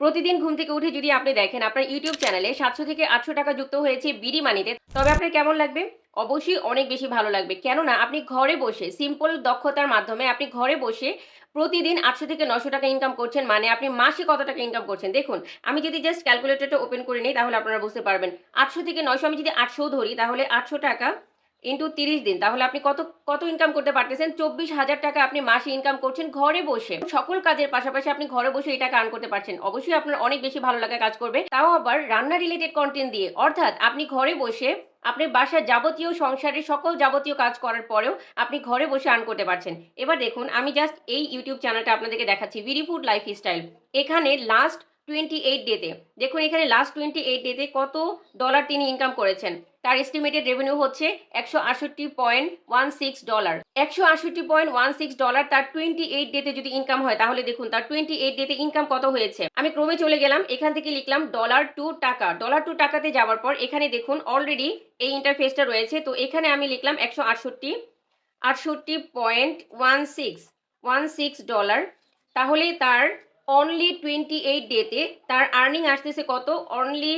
প্রতিদিন ঘুম থেকে উঠে যদি আপনি দেখেন আপনার ইউটিউব চ্যানেলে 700 থেকে 800 টাকা যুক্ত হয়েছে বিডি মানিতে, তবে আপনার কেমন লাগবে? অবশ্যই অনেক বেশি ভালো লাগবে। কেননা আপনি ঘরে বসে সিম্পল দক্ষতার মাধ্যমে আপনি ঘরে বসে প্রতিদিন 800 থেকে 900 টাকা ইনকাম করছেন, মানে আপনি মাসে কত টাকা ইনকাম করছেন দেখুন। আমি যদি জাস্ট ক্যালকুলেটরটা ওপেন করে নিই তাহলে আপনারা বুঝতে পারবেন। 800 থেকে 900, আমি যদি 800 ধরি তাহলে 800 টাকা ইন্টু 30 দিন, তাহলে আপনি কত কত ইনকাম করতে পারতেছেন? 24,000 টাকা আপনি মাসে ইনকাম করছেন ঘরে বসে। সকল কাজের পাশাপাশি আপনি ঘরে বসে এই টাকা আর্ন করতে পারছেন। অবশ্যই আপনার অনেক বেশি ভালো লাগা কাজ করবে, তাও আবার রান্না রিলেটেড কন্টেন্ট দিয়ে। অর্থাৎ আপনি ঘরে বসে আপনি বাসার যাবতীয় সংসারের সকল যাবতীয় কাজ করার পরেও আপনি ঘরে বসে আর্ন করতে পারছেন। এবার দেখুন, আমি জাস্ট এই ইউটিউব চ্যানেলটা আপনাদেরকে দেখাচ্ছি, বিডি ফুড লাইফস্টাইল। এখানে লাস্ট 28 ডেতে দেখুন, এখানে লাস্ট 28 ডেতে কত ডলার তিনি ইনকাম করেছেন। তার এস্টিমেটেড রেভিনিউ হচ্ছে $168.16। $168.16 তার 28 ডেতে যদি ইনকাম হয়, তাহলে দেখুন তার 28 ডেতে ইনকাম কত হয়েছে। আমি ক্রমে চলে গেলাম, এখান থেকে লিখলাম ডলার টু টাকা। ডলার টু টাকাতে যাওয়ার পর এখানে দেখুন অলরেডি এই ইন্টারফেসটা রয়েছে। তো এখানে আমি লিখলাম 168.16 তাহলে তার অনলি 28 ডেতে তার আর্নিং আসতেছে কত? অনলি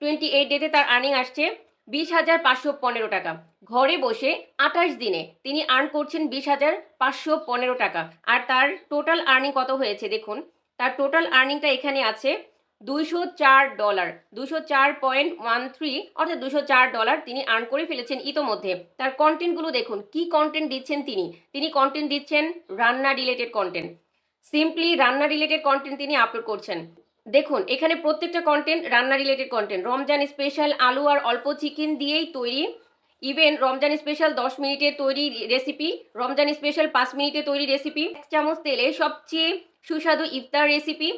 28 ডেতে তার আর্নিং আসছে 20,515 টাকা। ঘরে বসে 28 দিনে তিনি আর্ন করছেন 20,515 টাকা। আর তার টোটাল আর্নিং কত হয়েছে দেখুন, তার টোটাল আর্নিংটা এখানে আছে $204। 204.13 অর্থাৎ $204 তিনি আর্ন করে ফেলেছেন ইতোমধ্যে। তার কন্টেন্টগুলো দেখুন, কি কন্টেন্ট দিচ্ছেন তিনি। তিনি কন্টেন্ট দিচ্ছেন রান্না রিলেটেড কন্টেন্ট। সিম্পলি রান্না রিলেটেড কন্টেন্ট তিনি আপলোড করছেন। দেখুন এখানে প্রত্যেকটা কন্টেন্ট রান্না রিলেটেড কন্টেন্ট। রমজান স্পেশাল আলু আর অল্প চিকেন দিয়েই তৈরি। ইভেন রমজান স্পেশাল 10 মিনিটে তৈরি রেসিপি, রমজান স্পেশাল 5 মিনিটে তৈরি রেসিপি, 1 চামচ তেলে সবচেয়ে সুস্বাদু ইফতার রেসিপি,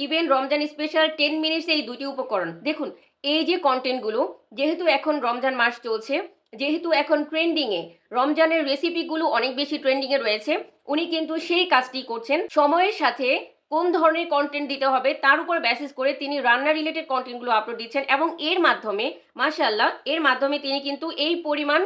ইভেন রমজান স্পেশাল 10 মিনিটসে এই দুটি উপকরণ। দেখুন এই যে কন্টেন্টগুলো, যেহেতু এখন রমজান মাস চলছে, যেহেতু এখন ট্রেন্ডিংয়ে রমজানের রেসিপিগুলো অনেক বেশি ট্রেন্ডিংয়ে রয়েছে, উনি কিন্তু সেই কাজটি করছেন। সময়ের সাথে কোন ধরনের কন্টেন্ট দিতে হবে তার উপর বেসিস করে তিনি রান্না রিলেটেড কন্টেন্টগুলো আপলোড দিচ্ছেন, এবং এর মাধ্যমে মাশাআল্লাহ এর মাধ্যমে তিনি কিন্তু এই পরিমাণ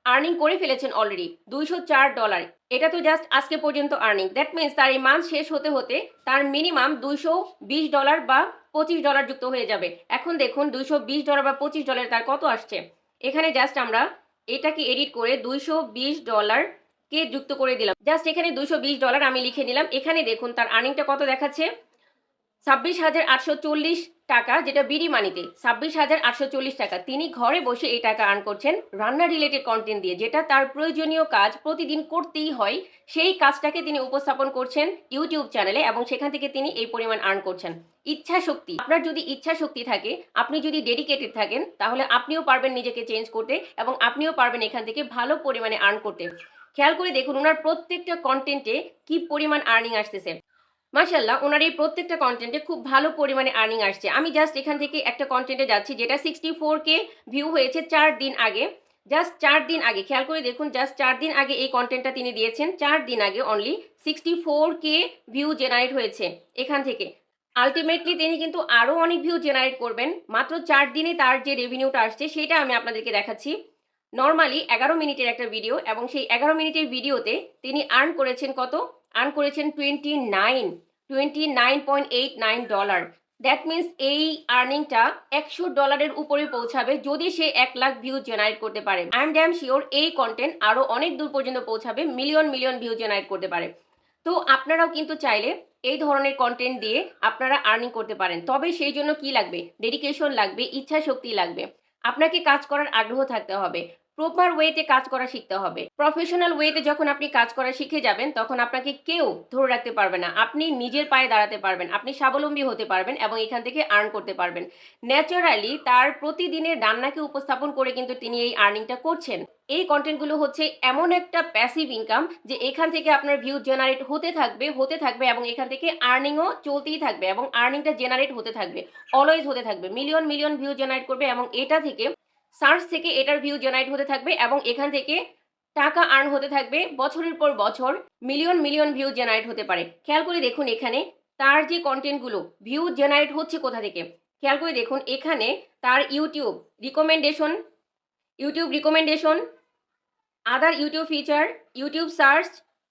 আর্নিং করে ফেলেছেন অলরেডি $204। এটা তো জাস্ট আজকে পর্যন্ত আর্নিং। দ্যাট মিনস তার এই মান্থ শেষ হতে হতে তার মিনিমাম $220 বা $25 যুক্ত হয়ে যাবে। এখন দেখুন $220 বা $25 তার কত আসছে। এখানে জাস্ট আমরা এটাকে এডিট করে $220 কে যুক্ত করে দিলাম। জাস্ট এখানে $220 আমি লিখে নিলাম। এখানে দেখুন তার আর্নিংটা কত দেখাচ্ছে, 26,840 টাকা, যেটা বিডি মানিতে 26,840 টাকা। তিনি ঘরে বসে এই টাকা আর্ন করছেন রান্না রিলেটেড কন্টেন্ট দিয়ে, যেটা তার প্রয়োজনীয় কাজ প্রতিদিন করতেই হয়। সেই কাজটাকে তিনি উপস্থাপন করছেন ইউটিউব চ্যানেলে, এবং সেখান থেকে তিনি এই পরিমাণ আর্ন করছেন। ইচ্ছা শক্তি, আপনার যদি ইচ্ছা শক্তি থাকে, আপনি যদি ডেডিকেটেড থাকেন, তাহলে আপনিও পারবেন নিজেকে চেঞ্জ করতে, এবং আপনিও পারবেন এখান থেকে ভালো পরিমাণে আর্ন করতে। খেয়াল করে দেখুন ওনার প্রত্যেকটা কন্টেন্টে কি পরিমাণ আর্নিং আসতেছে। মাশাআল্লাহ ওনার এই প্রত্যেকটা কন্টেন্টে খুব ভালো পরিমাণে আর্নিং আসছে। আমি জাস্ট এখান থেকে একটা কন্টেন্টে যাচ্ছি যেটা 64K ভিউ হয়েছে 4 দিন আগে। জাস্ট 4 দিন আগে খেয়াল করে দেখুন, জাস্ট 4 দিন আগে এই কন্টেন্টটা তিনি দিয়েছেন। 4 দিন আগে অনলি 64K ভিউ জেনারেট হয়েছে এখান থেকে। আলটিমেটলি তিনি কিন্তু আরও অনেক ভিউ জেনারেট করবেন। মাত্র 4 দিনে তার যে রেভিনিউটা আসছে সেটা আমি আপনাদেরকে দেখাচ্ছি। নর্মালি 11 মিনিটের একটা ভিডিও, এবং সেই 11 মিনিটের ভিডিওতে তিনি আর্ন করেছেন কত? আর্ন করেছেন $29.89। দ্যাট মিনস এই আর্নিংটা $100 উপরে পৌঁছাবে যদি সে 1 লাখ ভিউ জেনারেট করতে পারে। আই এম ড্যাম শিওর এই কন্টেন্ট আরও অনেক দূর পর্যন্ত পৌঁছাবে, মিলিয়ন মিলিয়ন ভিউ জেনারেট করতে পারে। তো আপনারাও কিন্তু চাইলে এই ধরনের কন্টেন্ট দিয়ে আপনারা আর্নিং করতে পারেন। তবে সেই জন্য কি লাগবে? ডেডিকেশন লাগবে, ইচ্ছা শক্তি লাগবে। আপনাকে কাজ করার আগ্রহ থাকতে হবে, প্রপার ওয়েতে কাজ করা শিখতে হবে। প্রফেশনাল ওয়েতে যখন আপনি কাজ করা শিখে যাবেন, তখন আপনাকে কেউ ধরে রাখতে পারবে না। আপনি নিজের পায়ে দাঁড়াতে পারবেন, আপনি স্বাবলম্বী হতে পারবেন, এবং এখান থেকে আর্ন করতে পারবেন। ন্যাচারালি তার প্রতিদিনের রান্নাকে উপস্থাপন করে কিন্তু তিনি এই আর্নিংটা করছেন। এই কন্টেন্টগুলো হচ্ছে এমন একটা প্যাসিভ ইনকাম যে এখান থেকে আপনার ভিউ জেনারেট হতে থাকবে, এবং এখান থেকে আর্নিংও চলতেই থাকবে, এবং আর্নিংটা জেনারেট হতে থাকবে, অলওয়েজ হতে থাকবে। মিলিয়ন মিলিয়ন ভিউ জেনারেট করবে, এবং এটা থেকে সার্চ থেকে এটার ভিউ জেনারেট হতে থাকবে, এবং এখান থেকে টাকা আর্ন হতে থাকবে বছরের পর বছর। মিলিয়ন মিলিয়ন ভিউ জেনারেট হতে পারে। খেয়াল করে দেখুন এখানে তার যে কন্টেন্টগুলো ভিউ জেনারেট হচ্ছে কোথা থেকে। খেয়াল করে দেখুন এখানে তার ইউটিউব রিকমেন্ডেশন, আদার ইউটিউব ফিচার, ইউটিউব সার্চ,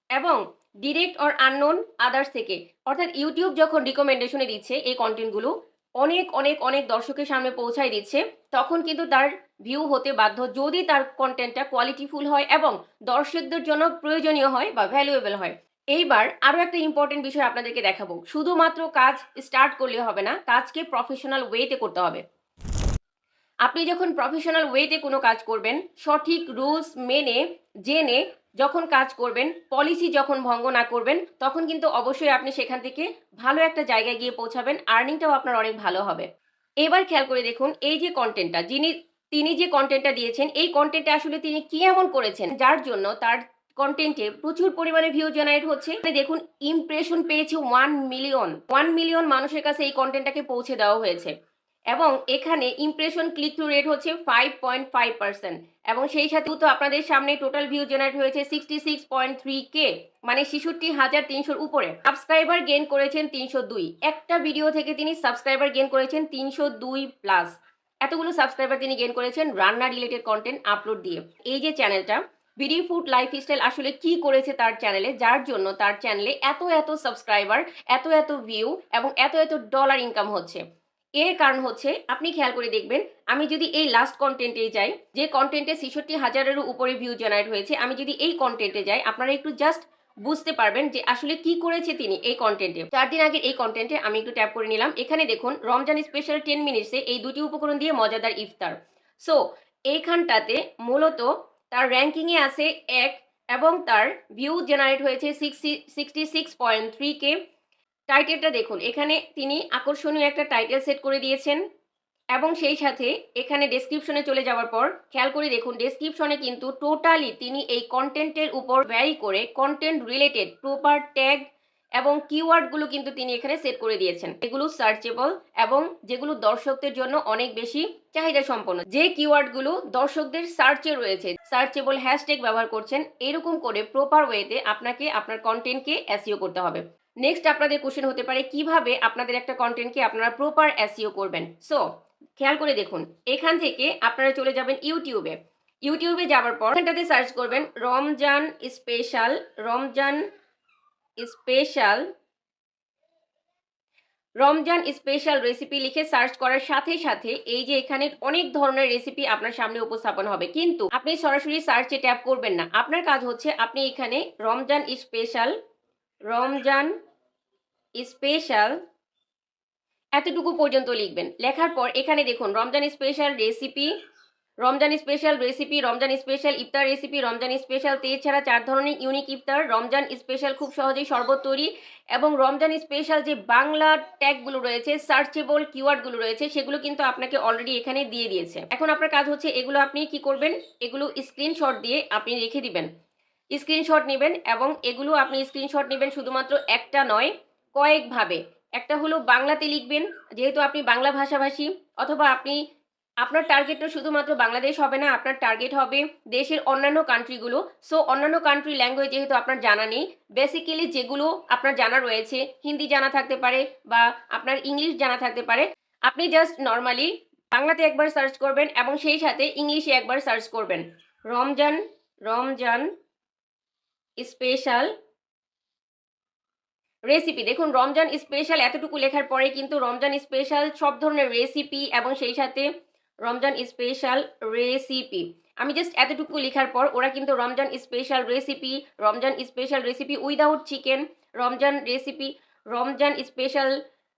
এবং ডিরেক্ট অর আননোন আদার্স থেকে, অর্থাৎ ইউটিউব যখন রিকমেন্ডেশনে দিচ্ছে এই কন্টেন্টগুলো অনেক অনেক অনেক দর্শকের সামনে পৌঁছায় দিচ্ছে, তখন কিন্তু তার ভিউ হতে বাধ্য যদি তার কন্টেন্টটা কোয়ালিটিফুল হয় এবং দর্শকদের জন্য প্রয়োজনীয় হয় বা ভ্যালুয়েবল হয়। এইবার আরও একটা ইম্পর্টেন্ট বিষয় আপনাদেরকে দেখাবো। শুধুমাত্র কাজ স্টার্ট করলে হবে না, কাজকে প্রফেশনাল ওয়েতে করতে হবে। আপনি যখন প্রফেশনাল ওয়েতে কোনো কাজ করবেন, সঠিক রুলস মেনে জেনে যখন কাজ করবেন, পলিসি যখন ভঙ্গ না করবেন, তখন কিন্তু অবশ্যই আপনি সেখান থেকে ভালো একটা জায়গায় গিয়ে পৌঁছাবেন, আর্নিংটাও আপনার অনেক ভালো হবে। এবার খেয়াল করে দেখুন, এই যে কন্টেন্টটা তিনি যে কন্টেন্টটা দিয়েছেন, এই কন্টেন্টে আসলে তিনি কি এমন করেছেন যার জন্য তার কন্টেন্টে প্রচুর পরিমাণে ভিউ জেনারেট হচ্ছে। দেখুন, ইমপ্রেশন পেয়েছে 1 মিলিয়ন মানুষের কাছে এই কন্টেন্টটাকে পৌঁছে দেওয়া হয়েছে এবং এখানে ইমপ্রেশন ক্লিক টু রেট হচ্ছে 5.5%, এবং সেই সাথে তো আপনাদের সামনে টোটাল ভিউ জেনারেট হয়েছে 66.3K, মানে 66,300-র উপরে। সাবস্ক্রাইবার গেইন করেছেন 302, একটা ভিডিও থেকে তিনি সাবস্ক্রাইবার গেইন করেছেন 302+। এতগুলো সাবস্ক্রাইবার তিনি গেইন করেছেন রান্না রিলেটেড কন্টেন্ট আপলোড দিয়ে। এই যে চ্যানেলটা বিডি ফুড লাইফস্টাইল আসলে কি করেছে তার চ্যানেলে, যার জন্য তার চ্যানেলে এত এত সাবস্ক্রাইবার, এত এত ভিউ এবং এত এত ডলার ইনকাম হচ্ছে, এর কারণ হচ্ছে আপনি খেয়াল করে দেখবেন। আমি যদি এই লাস্ট কন্টেন্টে যাই, যে কন্টেন্টে 66,000-এরও উপরে ভিউ জেনারেট হয়েছে, আমি যদি এই কন্টেন্টে যাই, আপনারা একটু জাস্ট বুঝতে পারবেন যে আসলে কি করেছে তিনি এই কন্টেন্টে। 4 দিন আগের এই কন্টেন্টে আমি একটু ট্যাপ করে নিলাম। এখানে দেখুন, রমজান স্পেশাল 10 মিনিটসে এই দুটি উপকরণ দিয়ে মজাদার ইফতার। সো এইখানটাতে মূলত তার র্যাঙ্কিংয়ে আছে 1 এবং তার ভিউ জেনারেট হয়েছে 66.3K। টাইটেলটা দেখুন, এখানে তিনি আকর্ষণীয় একটা টাইটেল সেট করে দিয়েছেন এবং সেই সাথে এখানে ডেসক্রিপশনে চলে যাওয়ার পর খেয়াল করে দেখুন, ডেসক্রিপশনে কিন্তু টোটালি তিনি এই কন্টেন্টের উপর ভ্যারি করে কন্টেন্ট রিলেটেড প্রপার ট্যাগ এবং কিওয়ার্ডগুলো কিন্তু তিনি এখানে সেট করে দিয়েছেন, এগুলো সার্চেবল এবং যেগুলো দর্শকদের জন্য অনেক বেশি চাহিদা সম্পন্ন। যে কিওয়ার্ডগুলো দর্শকদের সার্চে রয়েছে, সার্চেবল হ্যাশট্যাগ ব্যবহার করছেন, এরকম করে প্রপার ওয়েতে আপনাকে আপনার কন্টেন্টকে এসইও করতে হবে। নেক্সট আপনাদের কোশ্চেন হতে পারে কিভাবে আপনাদের একটা কন্টেন্টকে আপনারা প্রপার এসইও করবেন। সো খেয়াল করে দেখুন, এখান থেকে আপনারা চলে যাবেন ইউটিউবে যাওয়ার পর এখানটাতে সার্চ করবেন রমজান স্পেশাল রেসিপি লিখে সার্চ করার সাথে সাথে এই যে এখানে অনেক ধরনের রেসিপি আপনার সামনে উপস্থাপন হবে, কিন্তু আপনি সরাসরি সার্চে ট্যাপ করবেন না। আপনার কাজ হচ্ছে আপনি এখানে রমজান স্পেশাল এতটুকু পর্যন্ত লিখবেন। লেখার পর এখানে দেখুন Ramzan special recipe, Ramzan special iftar recipe, Ramzan special তেজ ছাড়া 4 ধরনের ইউনিক ইফতার, রমজান স্পেশাল খুব সহজেই শরবত তৈরি, এবং রমজান স্পেশাল যে বাংলা ট্যাগগুলো রয়েছে, সার্চেবল কিওয়ার্ডগুলো রয়েছে, সেগুলো কিন্তু আপনাকে অলরেডি এখানে দিয়ে দিয়েছে। এখন আপনার কাজ হচ্ছে এগুলো আপনি কি করবেন, এগুলো স্ক্রিনশট দিয়ে আপনি রেখে দিবেন। স্ক্রিনশট নেবেন এবং এগুলো আপনি স্ক্রিনশট নেবেন শুধুমাত্র একটা নয়, কয়েকভাবে। একটা হলো বাংলাতে লিখবেন, যেহেতু আপনি বাংলা ভাষাভাষী, অথবা আপনার টার্গেটটা শুধুমাত্র বাংলাদেশ হবে না, আপনার টার্গেট হবে দেশের অন্যান্য কান্ট্রিগুলো। সো অন্যান্য কান্ট্রি ল্যাঙ্গুয়েজ যেহেতু আপনার জানা নেই, বেসিক্যালি যেগুলো আপনার জানা রয়েছে, হিন্দি জানা থাকতে পারে বা আপনার ইংলিশ জানা থাকতে পারে, আপনি জাস্ট নর্মালি বাংলাতে একবার সার্চ করবেন এবং সেই সাথে ইংলিশে একবার সার্চ করবেন রমজান স্পেশাল রেসিপি। দেখুন, রমজান স্পেশাল এতটুকু লেখার পরে কিন্তু রমজান স্পেশাল সব ধরনের রেসিপি এবং সেই সাথে রমজান স্পেশাল রেসিপি, আমি জাস্ট এতটুকু লেখার পর ওরা কিন্তু Ramzan special recipe without chicken, Ramzan special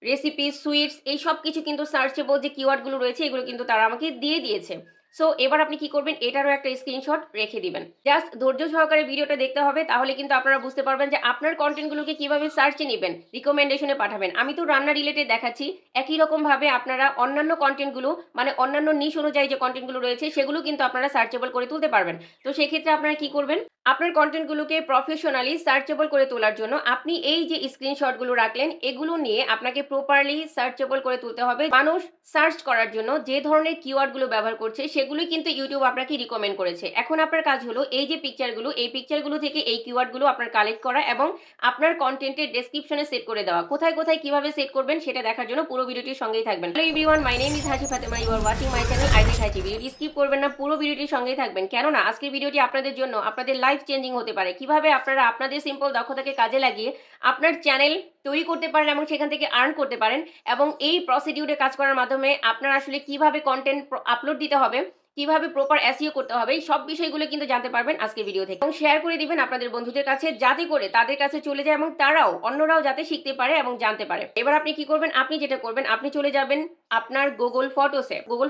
recipe sweets, এই সব কিছু কিন্তু সার্চেবল যে কিওয়ার্ডগুলো রয়েছে এগুলো কিন্তু তারা আমাকে দিয়ে দিয়েছে। সো এবার আপনি কি করবেন, এটারও একটা স্ক্রিনশট রেখে দিবেন। জাস্ট ধৈর্য সহকারে ভিডিওটা দেখতে হবে, তাহলে কিন্তু আপনারা বুঝতে পারবেন যে আপনার কন্টেন্টগুলোকে কিভাবে সার্চে নেবেন, রিকমেন্ডেশনে পাঠাবেন। আমি তো রান্না রিলেটেড দেখাচ্ছি, একই রকমভাবে আপনারা অন্যান্য কন্টেন্টগুলো, মানে অন্যান্য নিশ অনুযায়ী যে কন্টেন্টগুলো রয়েছে সেগুলো কিন্তু আপনারা সার্চেবল করে তুলতে পারবেন। তো সেক্ষেত্রে আপনারা কি করবেন, আপনার কন্টেন্টগুলোকে প্রফেশনালি সার্চেবল করে তোলার জন্য আপনি এই যে স্ক্রিনশটগুলো রাখলেন, এগুলো নিয়ে আপনাকে প্রপারলি সার্চেবল করে তুলতে হবে। মানুষ সার্চ করার জন্য যে ধরনের কিওয়ার্ডগুলো ব্যবহার করছে সেগুলোই কিন্তু ইউটিউব আপনাকে রিকমেন্ড করেছে। এখন আপনার কাজ হলো এই যে পিকচারগুলো, এই পিকচারগুলো থেকে এই কিওয়ার্ডগুলো আপনার কালেক্ট করা এবং আপনার কন্টেন্টের ডেসক্রিপশনে সেট করে দেওয়া। কোথায় কোথায় কিভাবে সেট করবেন সেটা দেখার জন্য পুরো ভিডিওটির সঙ্গেই থাকবেন। Hello everyone, my name is Hasi Fatema, you are watching my channel আইজেক হাসি। ভিডিওটি স্কিপ করবেন না, পুরো ভিডিওটির সঙ্গেই থাকবেন, কেননা আজকের ভিডিওটি আপনাদের জন্য, আপনাদের লাইভ লাইফ চেঞ্জিং হতে পারে। কিভাবে আপনারা আপনাদের সিম্পল দক্ষতাকে কাজে লাগিয়ে আপনার চ্যানেল তৈরি করতে পারেন এবং সেখান থেকে আর্ন করতে পারেন, এবং এই প্রসিডিউরে কাজ করার মাধ্যমে আপনারা আসলে কিভাবে কন্টেন্ট আপলোড দিতে হবে, কিভাবে প্রপার এসইও করতে হবে, এই সব বিষয়গুলো কিন্তু জানতে পারবেন আজকের ভিডিও থেকে, এবং শেয়ার করে দিবেন আপনাদের বন্ধুদের কাছে যাতে করে তাদের কাছে চলে যায় এবং তারাও অন্যরাও যাতে শিখতে পারে এবং জানতে পারে। এবার আপনি কি করবেন, আপনি যেটা করবেন, আপনি চলে যাবেন আপনার গুগল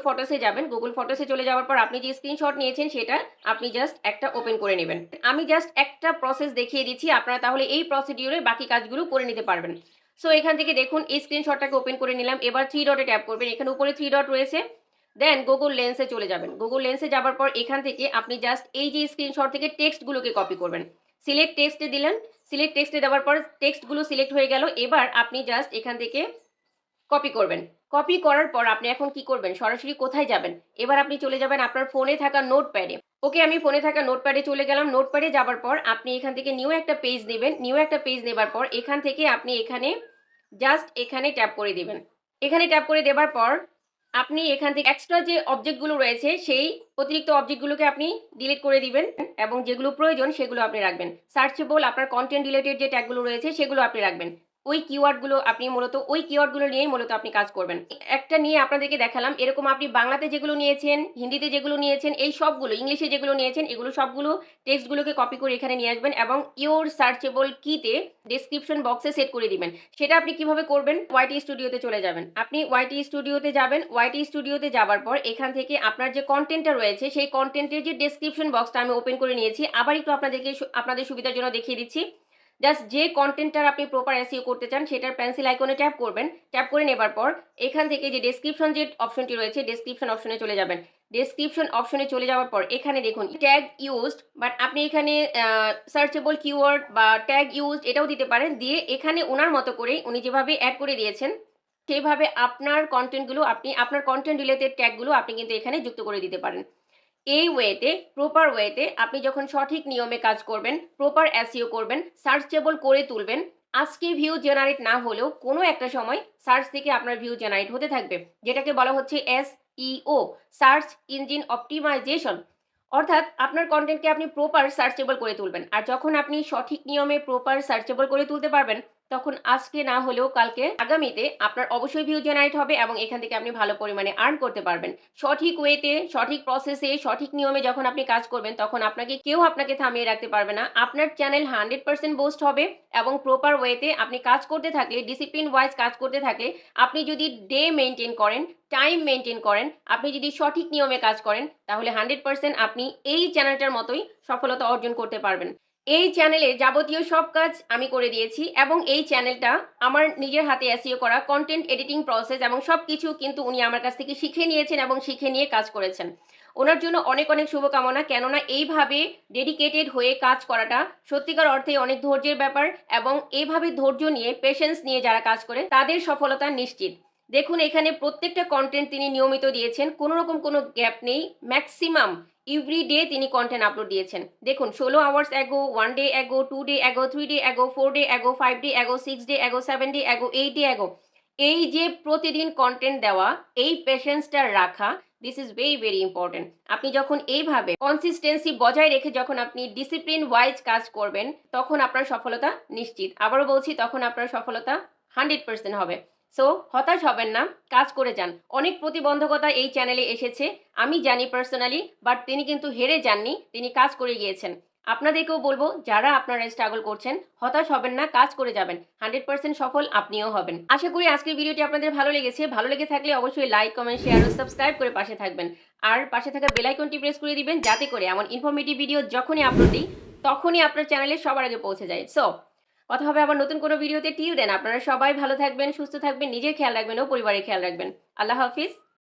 ফটোসে যাবেন। গুগল ফটোসে চলে যাওয়ার পর আপনি যে স্ক্রিনশট নিয়েছেন সেটা আপনি জাস্ট একটা ওপেন করে নেবেন। আমি জাস্ট একটা প্রসেস দেখিয়ে দিচ্ছি, আপনারা তাহলে এই প্রসিডিউরে বাকি কাজগুলো করে নিতে পারবেন। সো এখান থেকে দেখুন এই স্ক্রিনশটটাকে ওপেন করে নিলাম। এবার 3 ডটে ট্যাপ করবেন, এখানে উপরে 3 ডট রয়েছে। দেন গুগল লেন্সে চলে যাবেন। গুগল লেন্সে যাবার পর এখান থেকে আপনি জাস্ট এই যে স্ক্রিনশট থেকে টেক্সটগুলোকে কপি করবেন। সিলেক্ট টেক্সটে দিলেন, সিলেক্ট টেক্সটে দেওয়ার পর টেক্সটগুলো সিলেক্ট হয়ে গেল। এবার আপনি জাস্ট এখান থেকে কপি করবেন। কপি করার পর আপনি এখন কি করবেন, সরাসরি কোথায় যাবেন, এবার আপনি চলে যাবেন আপনার ফোনে থাকা নোটপ্যাডে। ওকে, আমি ফোনে থাকা নোটপ্যাডে চলে গেলাম। নোটপ্যাডে যাবার পর আপনি এখান থেকে নিউ একটা পেজ নেবেন। নিউ একটা পেজ নেবার পর এখান থেকে আপনি এখানে জাস্ট এখানে ট্যাপ করে দিবেন। এখানে ট্যাপ করে দেবার পর আপনি এখান থেকে এক্সট্রা যে অবজেক্টগুলো রয়েছে সেই অতিরিক্ত অবজেক্টগুলোকে আপনি ডিলিট করে দিবেন এবং যেগুলো প্রয়োজন সেগুলো আপনি রাখবেন। সার্চেবল আপনার কন্টেন্ট রিলেটেড যে ট্যাগগুলো রয়েছে সেগুলো আপনি রাখবেন। ওই কিওয়ার্ডগুলো আপনি মূলত ওই কিওয়ার্ডগুলো নিয়েই মূলত আপনি কাজ করবেন। একটা নিয়ে আপনাদেরকে দেখালাম, এরকম আপনি বাংলাতে যেগুলো নিয়েছেন, হিন্দিতে যেগুলো নিয়েছেন, এই সবগুলো, ইংলিশে যেগুলো নিয়েছেন, এগুলো সবগুলো টেক্সটগুলোকে কপি করে এখানে নিয়ে আসবেন এবং ইওর সার্চেবল কিতে ডেসক্রিপশন বক্সে সেট করে দিবেন। সেটা আপনি কিভাবে করবেন, ওয়াইটি স্টুডিওতে চলে যাবেন। আপনি ওয়াইটি স্টুডিওতে যাবেন। ওয়াইটি স্টুডিওতে যাবার পর এখান থেকে আপনার যে কন্টেন্টটা রয়েছে সেই কন্টেন্টের যে ডেসক্রিপশন বক্সটা আমি ওপেন করে নিয়েছি, আবার একটু আপনাদের সুবিধার জন্য দেখিয়ে দিচ্ছি। জাস্ট যে কন্টেন্টটার আপনি প্রপার এসইও করতে চান সেটার পেন্সিল আইকনে ট্যাপ করবেন। ট্যাপ করে নেবার পর এখান থেকে যে ডেসক্রিপশন যে অপশনটি রয়েছে, ডেসক্রিপশন অপশনে চলে যাবেন। ডেসক্রিপশন অপশনে চলে যাওয়ার পর এখানে দেখুন ট্যাগ ইউজড, বাট আপনি এখানে সার্চেবল কিওয়ার্ড বা ট্যাগ ইউজড এটাও দিতে পারেন। দিয়ে এখানে ওনার মতো করে উনি যেভাবে অ্যাড করে দিয়েছেন সেইভাবে আপনার কন্টেন্টগুলো, আপনি আপনার কন্টেন্ট রিলেটেড ট্যাগগুলো আপনি কিন্তু এখানে যুক্ত করে দিতে পারেন। এই ওয়েতে, প্রপার ওয়েতে আপনি যখন সঠিক নিয়মে কাজ করবেন, প্রপার এসইও করবেন, সার্চেবল করে তুলবেন, আজকে ভিউ জেনারেট না হলেও কোনো একটা সময় সার্চ থেকে আপনার ভিউ জেনারেট হতে থাকবে, যেটাকে বলা হচ্ছে এসইও, সার্চ ইঞ্জিন অপটিমাইজেশন। অর্থাৎ আপনার কন্টেন্টকে আপনি প্রপার সার্চেবল করে তুলবেন। আর যখন আপনি সঠিক নিয়মে প্রপার সার্চেবল করে তুলতে পারবেন, তখন আজকে না হলেও কালকে, আগামীতে আপনার অবশ্যই ভিউ জেনারেট হবে এবং এখান থেকে আপনি ভালো পরিমাণে আর্ন করতে পারবেন। সঠিক ওয়েতে, সঠিক প্রসেসে, সঠিক নিয়মে যখন আপনি কাজ করবেন তখন কেউ আপনাকে থামিয়ে রাখতে পারবে না। আপনার চ্যানেল 100% বুস্ট হবে এবং প্রপার ওয়েতে আপনি কাজ করতে থাকলে, ডিসিপ্লিন ওয়াইজ কাজ করতে থাকলে, আপনি যদি ডে মেনটেন করেন, টাইম মেনটেন করেন, আপনি যদি সঠিক নিয়মে কাজ করেন, তাহলে 100% আপনি এই চ্যানেলটার মতোই সফলতা অর্জন করতে পারবেন। এই চ্যানেলে যাবতীয় সব কাজ আমি করে দিয়েছি এবং এই চ্যানেলটা আমার নিজের হাতে এসইও করা, কন্টেন্ট এডিটিং প্রসেস এবং সব কিছু কিন্তু উনি আমার কাছ থেকে শিখে নিয়েছেন এবং শিখে নিয়ে কাজ করেছেন। ওনার জন্য অনেক অনেক শুভকামনা, কেননা এইভাবে ডেডিকেটেড হয়ে কাজ করাটা সত্যিকার অর্থে অনেক ধৈর্যের ব্যাপার এবং এইভাবে ধৈর্য নিয়ে, পেশেন্স নিয়ে যারা কাজ করে তাদের সফলতা নিশ্চিত। দেখুন এখানে প্রত্যেকটা কন্টেন্ট তিনি নিয়মিত দিয়েছেন, কোনো রকম কোনো গ্যাপ নেই। ম্যাক্সিমাম এভরিডে তিনি কন্টেন্ট আপলোড দিয়েছেন। দেখুন 16 hours ago, 1 day ago, 2 day ago, 3 day ago, 4 day ago, 5 day ago, 6 day ago, 7 day ago, 8 day ago. এই যে প্রতিদিন কন্টেন্ট দেওয়া, এই পেশেন্সটা রাখা, this is very very important. আপনি যখন এইভাবে কনসিস্টেন্সি বজায় রেখে যখন আপনি ডিসিপ্লিন ওয়াইজ কাজ করবেন, তখন আপনার সফলতা নিশ্চিত। আবারও বলছি, তখন আপনার সফলতা 100% হবে। সো হতাশ হবেন না, কাজ করে যান। অনেক প্রতিবন্ধকতা এই চ্যানেলে এসেছে, আমি জানি পার্সোনালি, বাট তিনি কিন্তু হেরে যাননি, তিনি কাজ করে গিয়েছেন। আপনাদেরকেও বলবো, যারা আপনারা স্ট্রাগল করছেন, হতাশ হবেন না, কাজ করে যাবেন, 100% সফল আপনিও হবেন। আশা করি আজকের ভিডিওটি আপনাদের ভালো লেগেছে। ভালো লেগে থাকলে অবশ্যই লাইক, কমেন্ট, শেয়ার ও সাবস্ক্রাইব করে পাশে থাকবেন। আর পাশে থাকা বেল আইকনটি প্রেস করে দিবেন, যাতে করে এমন ইনফরমেটিভ ভিডিও যখনই আপলোড দিই তখনই আপনার চ্যানেলে সবার আগে পৌঁছে যায়। সো কথা হবে আবার নতুন কোনো ভিডিওতে। টিল দেন আপনারা সবাই ভালো থাকবেন, সুস্থ থাকবেন, নিজের খেয়াল রাখবেন ও পরিবারের খেয়াল রাখবেন। আল্লাহ হাফিজ।